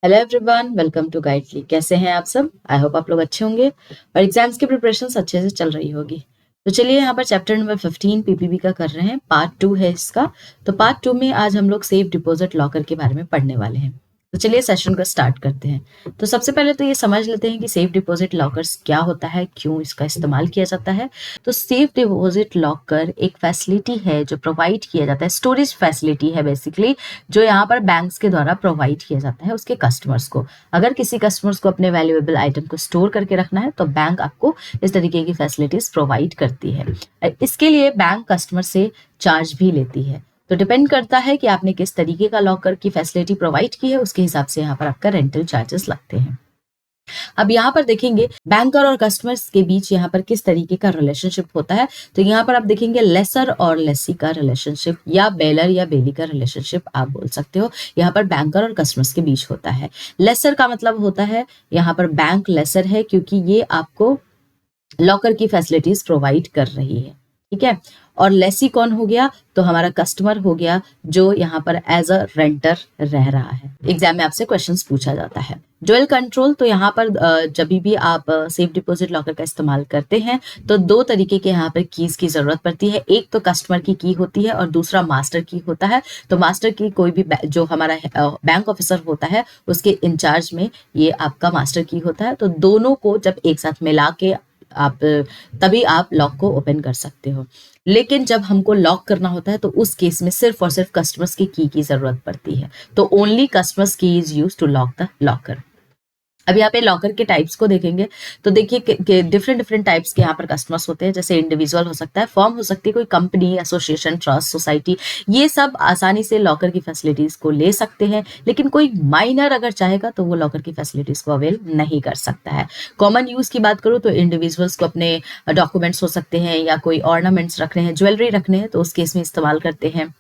Hello everyone, welcome to Guidely. कैसे हैं आप सब? आई होप आप लोग अच्छे होंगे और एग्जाम्स की प्रिपरेशंस अच्छे से चल रही होगी। तो चलिए यहाँ पर चैप्टर नंबर 15 पीपीबी का कर रहे हैं, पार्ट 2 है इसका। तो पार्ट 2 में आज हम लोग सेफ डिपॉजिट लॉकर के बारे में पढ़ने वाले हैं। तो चलिए सेशन को स्टार्ट करते हैं। तो सबसे पहले तो ये समझ लेते हैं कि सेफ डिपॉजिट लॉकर्स क्या होता है, क्यों इसका इस्तेमाल किया जाता है। तो सेफ डिपॉजिट लॉकर एक फैसिलिटी है जो प्रोवाइड किया जाता है, स्टोरेज फैसिलिटी है बेसिकली, जो यहाँ पर बैंक्स के द्वारा प्रोवाइड किया जाता है उसके कस्टमर्स को। अगर किसी कस्टमर्स को अपने वैल्यूएबल आइटम को स्टोर करके रखना है तो बैंक आपको इस तरीके की फैसिलिटीज प्रोवाइड करती है। इसके लिए बैंक कस्टमर से चार्ज भी लेती है। तो डिपेंड करता है कि आपने किस तरीके का लॉकर की फैसिलिटी प्रोवाइड की है, उसके हिसाब से यहाँ पर आपका रेंटल चार्जेस लगते हैं। अब यहाँ पर देखेंगे बैंकर और कस्टमर्स के बीच यहाँ पर किस तरीके का रिलेशनशिप होता है। तो यहाँ पर आप देखेंगे लेसर और लेसी का रिलेशनशिप, या बेलर या बेली का रिलेशनशिप आप बोल सकते हो, यहाँ पर बैंकर और कस्टमर्स के बीच होता है। लेसर का मतलब होता है यहाँ पर बैंक लेसर है क्योंकि ये आपको लॉकर की फैसिलिटीज प्रोवाइड कर रही है, ठीक है। और लेसी कौन हो गया? तो हमारा कस्टमर हो गया जो यहाँ पर एज अ रेंटर रह रहा है। एग्जाम में आपसे क्वेश्चंस पूछा जाता है। ड्यूअल कंट्रोल, तो यहाँ पर जब भी आप सेफ डिपॉजिट लॉकर का इस्तेमाल करते हैं तो दो तरीके के यहाँ पर कीज की जरूरत पड़ती है। एक तो कस्टमर की की होती है और दूसरा मास्टर की होता है। तो मास्टर की कोई भी जो हमारा बैंक ऑफिसर होता है उसके इंचार्ज में ये आपका मास्टर की होता है। तो दोनों को जब एक साथ मिला के आप तभी आप लॉक को ओपन कर सकते हो। लेकिन जब हमको लॉक करना होता है तो उस केस में सिर्फ और सिर्फ कस्टमर्स की जरूरत पड़ती है। तो ओनली कस्टमर्स की is use to lock the locker. अब यहाँ पे लॉकर के टाइप्स को देखेंगे तो देखिए डिफरेंट डिफरेंट टाइप्स के यहाँ पर कस्टमर्स होते हैं। जैसे इंडिविजुअल हो सकता है, फर्म हो सकती है, कोई कंपनी, एसोसिएशन, ट्रस्ट, सोसाइटी, ये सब आसानी से लॉकर की फैसिलिटीज को ले सकते हैं। लेकिन कोई माइनर अगर चाहेगा तो वो लॉकर की फैसिलिटीज को अवेल नहीं कर सकता है। कॉमन यूज की बात करूँ तो इंडिविजुअल्स को अपने डॉक्यूमेंट्स हो सकते हैं या कोई ऑर्नामेंट्स रखने हैं, ज्वेलरी रखने हैं, तो उस केस में इस्तेमाल करते हैं।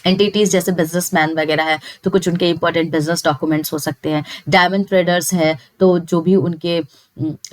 एंटिटीज जैसे बिजनेसमैन वगैरह है तो कुछ उनके इंपॉर्टेंट बिजनेस डॉक्यूमेंट्स हो सकते हैं। डायमंड ट्रेडर्स है तो जो भी उनके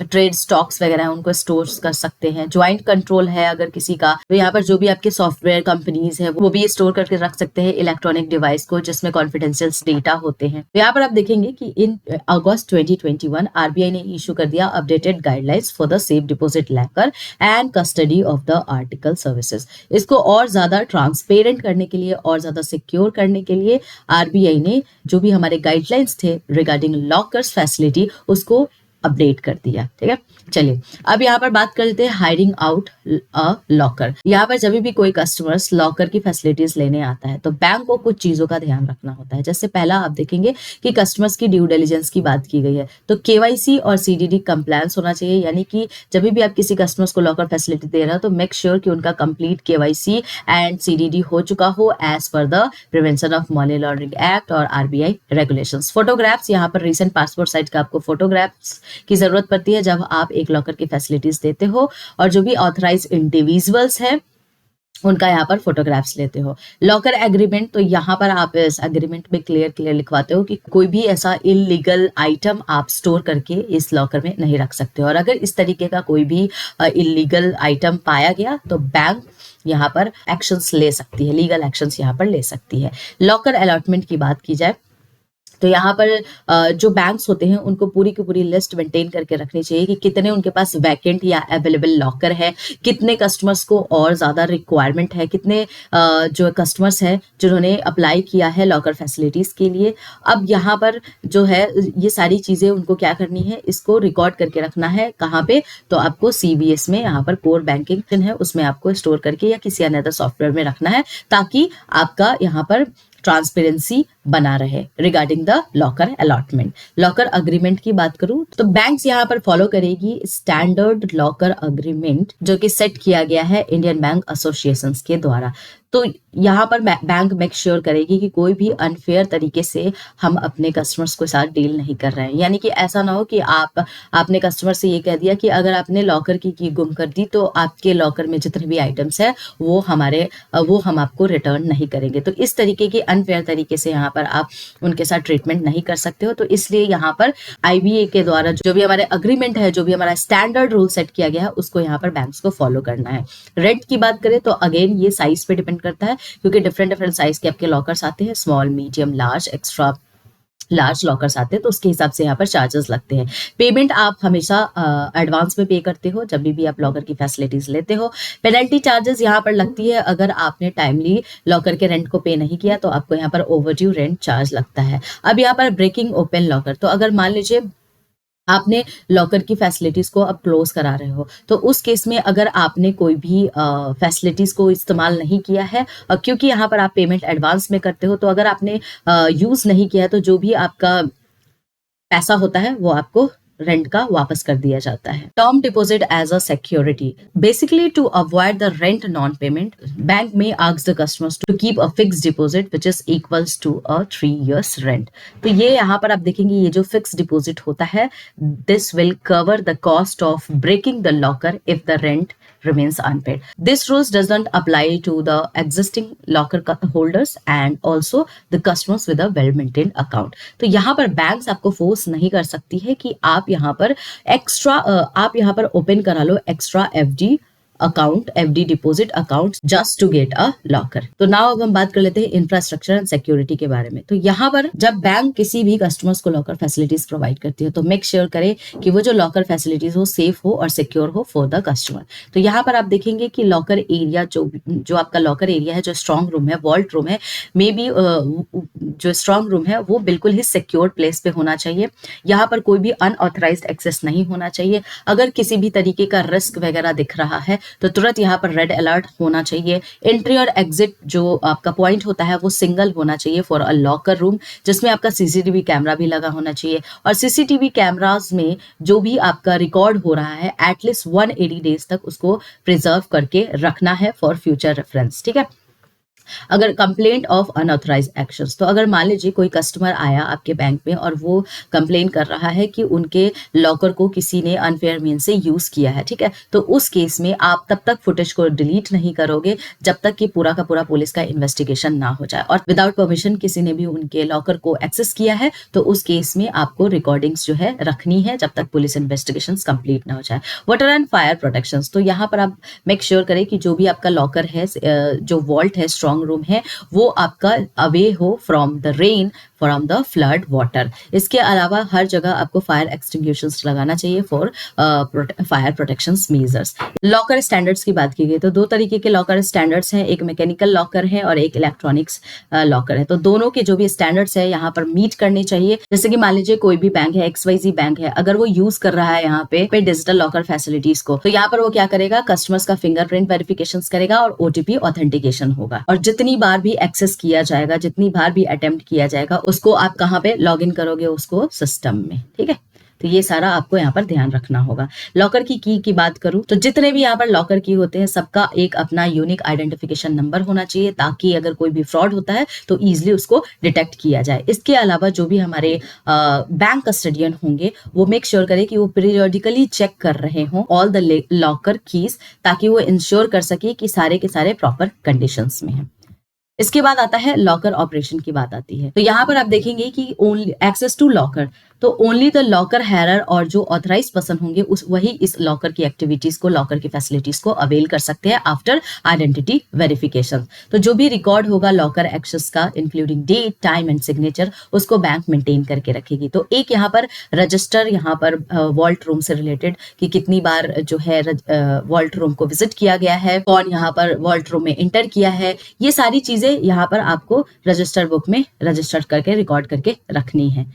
ट्रेड स्टॉक्स वगैरह है उनको स्टोर कर सकते हैं। ज्वाइंट कंट्रोल है अगर किसी का, तो यहाँ पर जो भी आपके सॉफ्टवेयर कंपनीज है वो भी स्टोर करके रख सकते हैं इलेक्ट्रॉनिक डिवाइस को जिसमें कॉन्फिडेंशियल डेटा होते हैं। तो यहाँ पर आप देखेंगे कि इन अगस्त 2021 आरबीआई ने इशू कर दिया updated guidelines for the safe deposit locker and custody of the article services. इसको और ज्यादा ट्रांसपेरेंट करने के लिए और ज्यादा सिक्योर करने के लिए आरबीआई ने जो भी हमारे गाइडलाइंस थे रिगार्डिंग लॉकर्स फैसिलिटी उसको अपडेट कर दिया, ठीक है। चलिए अब यहाँ पर बात कर लेते हैं हायरिंग आउट अ लॉकर। यहाँ पर जब भी कोई कस्टमर्स लॉकर की फैसिलिटीज लेने आता है तो बैंक को कुछ चीजों का ध्यान रखना होता है। जैसे पहला आप देखेंगे कि कस्टमर्स की ड्यू डिलिजेंस की बात की गई है, तो केवाईसी और सीडीडी कंप्लायंस होना चाहिए। यानी कि जब भी आप किसी कस्टमर्स को लॉकर फैसिलिटी दे रहे हो तो मेक श्योर कि उनका कंप्लीट केवाईसी एंड सीडीडी हो चुका हो as per the prevention of money laundering act और आरबीआई रेगुलेशंस। फोटोग्राफ्स, यहाँ पर रिसेंट पासपोर्ट साइज का आपको फोटोग्राफ्स की जरूरत पड़ती है जब आप एक लॉकर की फैसिलिटीज देते हो। और जो भी ऑथराइज इंडिविजुअल्स है उनका यहाँ पर फोटोग्राफ्स लेते हो। लॉकर एग्रीमेंट, तो यहाँ पर आप इस एग्रीमेंट में क्लियर लिखवाते हो कि कोई भी ऐसा इलीगल आइटम आप स्टोर करके इस लॉकर में नहीं रख सकते हो। और अगर इस तरीके का कोई भी इलीगल आइटम पाया गया तो बैंक यहाँ पर एक्शंस ले सकती है, लीगल एक्शंस यहाँ पर ले सकती है। लॉकर अलॉटमेंट की बात की जाए तो यहाँ पर जो बैंक्स होते हैं उनको पूरी की पूरी लिस्ट मेंटेन करके रखनी चाहिए कि कितने उनके पास वैकेंट या अवेलेबल लॉकर है, कितने कस्टमर्स को और ज़्यादा रिक्वायरमेंट है, कितने जो कस्टमर्स हैं जिन्होंने अप्लाई किया है लॉकर फैसिलिटीज़ के लिए। अब यहाँ पर जो है ये सारी चीज़ें उनको क्या करनी है, इसको रिकॉर्ड करके रखना है। कहाँ पे? तो आपको सीबीएस में, यहाँ पर कोर बैंकिंग है उसमें आपको स्टोर करके या किसी अन्य सॉफ्टवेयर में रखना है ताकि आपका यहाँ पर ट्रांसपेरेंसी बना रहे regarding the locker allotment. Locker agreement की बात करूं तो बैंक्स यहाँ पर फॉलो करेगी स्टैंडर्ड लॉकर अग्रीमेंट जो कि सेट किया गया है इंडियन बैंक एसोसिएशन के द्वारा। तो यहाँ पर बैंक मेक श्योर करेगी कि कोई भी अनफेयर तरीके से हम अपने कस्टमर्स के साथ डील नहीं कर रहे हैं। यानी कि ऐसा ना हो कि आपने कस्टमर से ये कह दिया कि अगर आपने लॉकर की गुम कर दी तो आपके लॉकर में जितने भी आइटम्स है वो हम आपको रिटर्न नहीं करेंगे। तो इस तरीके की अनफेयर तरीके से यहाँ पर आप उनके साथ ट्रीटमेंट नहीं कर सकते हो। तो इसलिए यहाँ पर आईबीए के द्वारा जो भी हमारे अग्रीमेंट है, जो भी हमारा स्टैंडर्ड रूल सेट किया गया है उसको यहाँ पर बैंक्स को फॉलो करना है। रेंट की बात करें तो अगेन ये साइज पे डिपेंड करता है क्योंकि डिफरेंट साइज के आपके लॉकर्स आते हैं, small, medium, large, extra large lockers आते हैं तो उसके हिसाब से यहाँ पर चार्जेस लगते हैं। पेमेंट आप हमेशा एडवांस में पे करते हो जब भी आप लॉकर की फैसिलिटीज लेते हो। पेनल्टी चार्जेस यहाँ पर लगती है अगर आपने टाइमली लॉकर के रेंट को पे नहीं किया तो आपको यहाँ पर ओवरड्यू रेंट चार्ज लगता है। अब यहाँ पर ब्रेकिंग ओपन लॉकर, तो अगर मान लीजिए आपने लॉकर की फैसिलिटीज को अब क्लोज करा रहे हो तो उस केस में अगर आपने कोई भी फैसिलिटीज को इस्तेमाल नहीं किया है, क्योंकि यहाँ पर आप पेमेंट एडवांस में करते हो, तो अगर आपने यूज नहीं किया है तो जो भी आपका पैसा होता है वो आपको रेंट का वापस कर दिया जाता है। Term deposit as a security, basically to avoid the rent non payment, bank में ask the customers to keep a fix deposit which is equals to a 3 years rent. तो ये यहाँ पर आप देखेंगे ये जो फिक्स डिपॉजिट होता है, this will cover the cost of breaking the locker if the rent remains unpaid. This rules doesn't apply to the existing locker holders and also the customers with a well maintained account. तो यहाँ पर banks आपको force नहीं कर सकती है कि आप यहाँ पर ओपन करा लो extra FD account, FD deposit account just to get a locker. तो नाउ अब हम बात कर लेते हैं इंफ्रास्ट्रक्चर एंड सिक्योरिटी के बारे में। तो यहाँ पर जब बैंक किसी भी कस्टमर्स को लॉकर फैसिलिटीज प्रोवाइड करती है तो मेक श्योर करे कि वो जो लॉकर फैसिलिटीज हो सेफ हो और सिक्योर हो फॉर द कस्टमर। तो यहाँ पर आप देखेंगे कि लॉकर एरिया जो आपका लॉकर एरिया है, जो स्ट्रॉन्ग रूम है, वॉल्ट रूम है, मे बी जो स्ट्रॉन्ग रूम है वो बिल्कुल ही सिक्योर प्लेस पे होना चाहिए। यहाँ पर कोई भी अनऑथराइज्ड एक्सेस नहीं होना चाहिए। अगर किसी भी तरीके का रिस्क वगैरह दिख रहा है तो तुरंत यहाँ पर रेड अलर्ट होना चाहिए। एंट्री और एग्जिट जो आपका पॉइंट होता है वो सिंगल होना चाहिए फॉर अ लॉकर रूम, जिसमें आपका सीसीटीवी कैमरा भी लगा होना चाहिए। और सीसीटीवी कैमरास में जो भी आपका रिकॉर्ड हो रहा है एटलीस्ट 180 डेज तक उसको प्रिजर्व करके रखना है फॉर फ्यूचर रेफरेंस, ठीक है। अगर कंप्लेंट ऑफ अनऑथराइज एक्शंस, तो अगर मान लीजिए कोई कस्टमर आया आपके बैंक में और वो कंप्लेन कर रहा है कि उनके लॉकर को किसी ने अनफेयर मीन से यूज किया है, ठीक है, तो उस केस में आप तब तक फुटेज को डिलीट नहीं करोगे जब तक कि पूरा का पूरा पुलिस का इन्वेस्टिगेशन ना हो जाए। और विदाउट परमिशन किसी ने भी उनके लॉकर को एक्सेस किया है तो उस केस में आपको रिकॉर्डिंग्स जो है रखनी है जब तक पुलिस इन्वेस्टिगेशन कंप्लीट ना हो जाए। वाटर एंड फायर प्रोटेक्शन, तो यहाँ पर आप मेक श्योर करें कि जो भी आपका लॉकर है, जो वॉल्ट है, स्ट्रॉन्ग रूम है, वो आपका अवे हो from the rain, from the flood water. इसके अलावा हर जगह आपको फायर एक्सटिंग्विशर्स लगाना चाहिए for fire protection measures. Locker standards की बात की गई तो दो तरीके के लॉकर स्टैंडर्ड्स हैं, एक मैकेनिकल लॉकर है और एक इलेक्ट्रॉनिक्स लॉकर है। तो दोनों के जो भी स्टैंडर्ड्स है यहाँ पर मीट करने चाहिए। जैसे कि मान लीजिए कोई भी बैंक है, XYZ बैंक है, अगर वो यूज कर रहा है यहाँ पे डिजिटल लॉकर फैसिलिटीज को, तो यहाँ पर वो क्या करेगा, कस्टमर्स का फिंगरप्रिंट वेरिफिकेशन करेगा और OTP ऑथेंटिकेशन होगा। और जितनी बार भी एक्सेस किया जाएगा, जितनी बार भी अटेम्प्ट किया जाएगा, उसको आप कहाँ पे लॉग इन करोगे, उसको सिस्टम में, ठीक है। तो ये सारा आपको यहाँ पर ध्यान रखना होगा। लॉकर की बात करूं तो जितने भी यहाँ पर लॉकर की होते हैं सबका एक अपना यूनिक आइडेंटिफिकेशन नंबर होना चाहिए ताकि अगर कोई भी फ्रॉड होता है तो इजीली उसको डिटेक्ट किया जाए। इसके अलावा जो भी हमारे बैंक कस्टडियन होंगे वो मेक श्योर करें कि वो पीरियोडिकली चेक कर रहे हों ऑल द लॉकर कीज, ताकि वो इंश्योर कर सके कि सारे के सारे प्रॉपर कंडीशंस में हैं। इसके बाद आता है लॉकर ऑपरेशन की बात आती है। तो यहाँ पर आप देखेंगे कि ओनली एक्सेस टू लॉकर, तो ओनली द लॉकर हैरर और जो ऑथराइज पर्सन होंगे वही इस लॉकर की एक्टिविटीज को, लॉकर की फैसिलिटीज को अवेल कर सकते हैं आफ्टर आइडेंटिटी वेरिफिकेशन। तो जो भी रिकॉर्ड होगा लॉकर एक्सेस का including date, time and signature, उसको बैंक मेंटेन करके रखेगी। तो एक यहाँ पर रजिस्टर, यहाँ पर वॉल्ट रूम से रिलेटेड कि कितनी बार जो है वॉल्ट रूम को विजिट किया गया है, कौन यहाँ पर वॉल्ट रूम में इंटर किया है, ये सारी चीजें यहाँ पर आपको रजिस्टर बुक में रजिस्टर करके रिकॉर्ड करके रखनी है।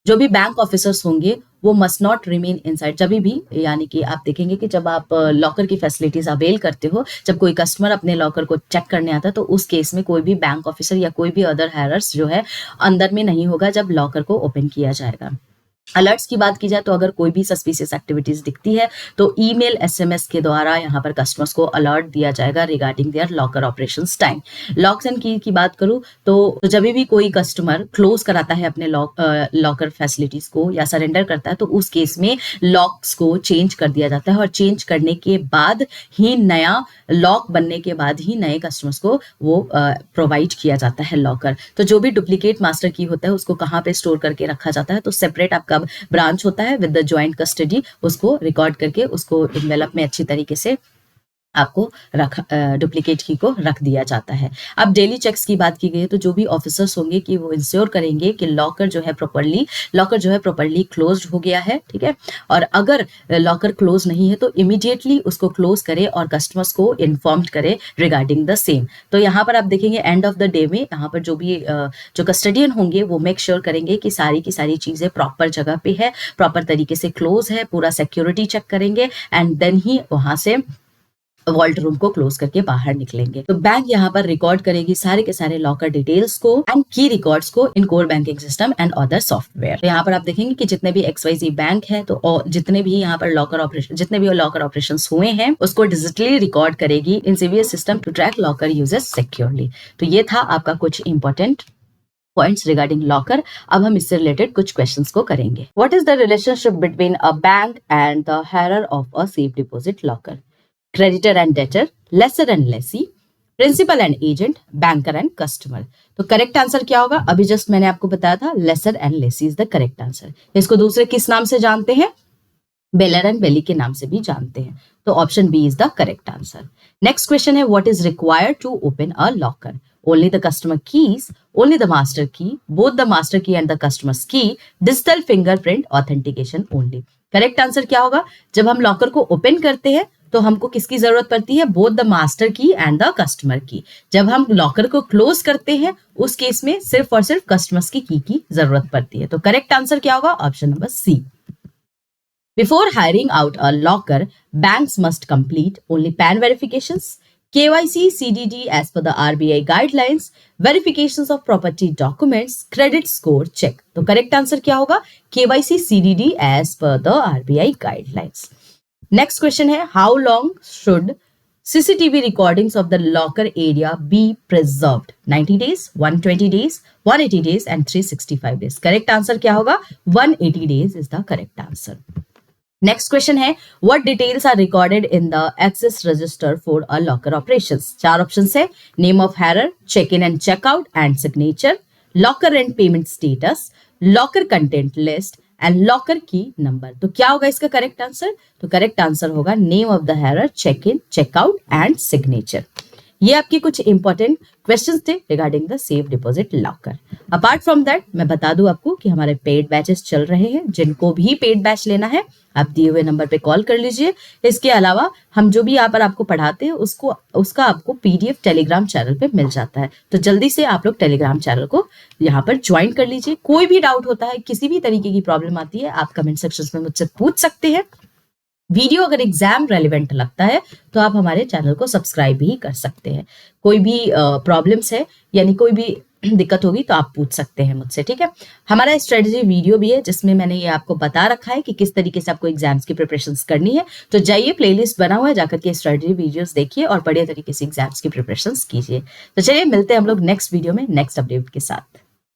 जो भी बैंक ऑफिसर्स होंगे वो मस्ट नॉट रिमेन इनसाइड जब भी, यानी कि आप देखेंगे कि जब आप लॉकर की फैसिलिटीज अवेल करते हो, जब कोई कस्टमर अपने लॉकर को चेक करने आता है तो उस केस में कोई भी बैंक ऑफिसर या कोई भी अदर हैरर्स जो है अंदर में नहीं होगा जब लॉकर को ओपन किया जाएगा। अलर्ट्स की बात की जाए तो अगर कोई भी सस्पिशियस एक्टिविटीज दिखती है तो ईमेल, SMS के द्वारा यहाँ पर कस्टमर्स को अलर्ट दिया जाएगा regarding their locker operations time. Locks and की बात करूँ तो जब भी कोई कस्टमर क्लोज कराता है अपने लॉकर फैसिलिटीज को या सरेंडर करता है तो उस केस में लॉक्स को चेंज कर दिया जाता है और चेंज करने के बाद ही, नया लॉक बनने के बाद ही नए कस्टमर्स को वो प्रोवाइड किया जाता है लॉकर। तो जो भी डुप्लीकेट मास्टर की होता है उसको कहाँ पे स्टोर करके रखा जाता है, तो सेपरेट आपका ब्रांच होता है विद द ज्वाइंट कस्टडी, उसको रिकॉर्ड करके उसको एनवेलप में अच्छी तरीके से आपको डुप्लीकेट की को रख दिया जाता है। अब डेली चेक्स की बात की गई है तो जो भी ऑफिसर्स होंगे कि वो इंश्योर करेंगे कि लॉकर जो है प्रॉपर्ली क्लोज्ड हो गया है, ठीक है। और अगर लॉकर क्लोज नहीं है तो इमीडिएटली उसको क्लोज करे और कस्टमर्स को इन्फॉर्म करे रिगार्डिंग द सेम। तो यहाँ पर आप देखेंगे एंड ऑफ द डे में यहाँ पर जो भी जो कस्टडियन होंगे वो मेक श्योर करेंगे कि सारी की सारी चीजें प्रॉपर जगह पे है, प्रॉपर तरीके से क्लोज है, पूरा सिक्योरिटी चेक करेंगे एंड देन ही वहां से वॉल्ट रूम को क्लोज करके बाहर निकलेंगे। तो बैंक यहाँ पर रिकॉर्ड करेगी सारे के सारे लॉकर डिटेल्स को एंड की रिकॉर्ड्स को in core banking system and other software. तो यहाँ पर आप देखेंगे कि जितने भी XYZ बैंक है तो जितने भी यहाँ पर लॉकर ऑपरेशन हुए हैं उसको डिजिटली रिकॉर्ड करेगी in CVS system to track locker users securely. तो ये था आपका कुछ इंपॉर्टेंट पॉइंट्स रिगार्डिंग लॉकर। अब हम इससे रिलेटेड कुछ क्वेश्चंस को करेंगे। What is the relationship between a bank and the hirer of a safe deposit locker? creditor and debtor, lessor and lessee, principal and agent, banker and customer। तो correct answer क्या होगा? अभी just मैंने आपको बताया था lessor and lessee is the correct answer. इसको दूसरे किस नाम से जानते हैं? बेलर एंड बेली के नाम से भी जानते हैं। तो option B is the correct answer. Next question है what is required to open a locker? Only the customer keys, only the master key, both the master key and the customer's key, digital fingerprint authentication only। Correct answer क्या होगा? जब हम locker को open करते हैं तो हमको किसकी जरूरत पड़ती है? बोथ द मास्टर की एंड द कस्टमर की। जब हम लॉकर को क्लोज करते हैं उस केस में सिर्फ और सिर्फ कस्टमर्स की जरूरत पड़ती है। तो करेक्ट आंसर क्या होगा? Option number C. Before hiring out a locker, banks must complete only PAN verifications, KYC, CDD as per the RBI guidelines, verifications of property documents, credit score check। तो correct answer क्या होगा? KYC, CDD as per the RBI guidelines। Next question है how long should CCTV recordings of the locker area be preserved? 90 days, 120 days, 180 days and 365 days। Correct answer क्या होगा? 180 days is the correct answer। नेक्स्ट question है what details are recorded in the access register for a locker operations? चार option है name of hirer, check in and checkout and signature, locker and payment status, locker content list and locker key number. तो क्या होगा इसका correct answer? तो correct answer होगा name of the hirer, check in, checkout and signature. ये आपके कुछ important questions थे regarding the safe deposit locker. Apart from that मैं बता दूं आपको कि हमारे पेड बैचेस चल रहे हैं। जिनको भी पेड बैच लेना है आप दिए हुए नंबर पे कॉल कर लीजिए। इसके अलावा हम जो भी यहाँ पर आपको पढ़ाते हैं उसका आपको PDF टेलीग्राम चैनल पे मिल जाता है। तो जल्दी से आप लोग टेलीग्राम चैनल को यहाँ पर ज्वाइन कर लीजिए। कोई भी डाउट होता है, किसी भी तरीके की प्रॉब्लम आती है, आप कमेंट सेक्शन में मुझसे पूछ सकते हैं। वीडियो अगर एग्जाम रेलिवेंट लगता है तो आप हमारे चैनल को सब्सक्राइब भी कर सकते हैं। कोई भी प्रॉब्लम्स है यानी कोई भी दिक्कत होगी तो आप पूछ सकते हैं मुझसे, ठीक है। हमारा स्ट्रेटजी वीडियो भी है जिसमें मैंने ये आपको बता रखा है कि किस तरीके से आपको एग्जाम्स की प्रिपरेशंस करनी है। तो जाइए, प्लेलिस्ट बना हुआ है, जाकर के स्ट्रेटजी वीडियोस देखिए और बढ़िया तरीके से एग्जाम्स की प्रिपरेशंस कीजिए। तो चलिए मिलते हैं हम लोग नेक्स्ट वीडियो में नेक्स्ट अपडेट के साथ।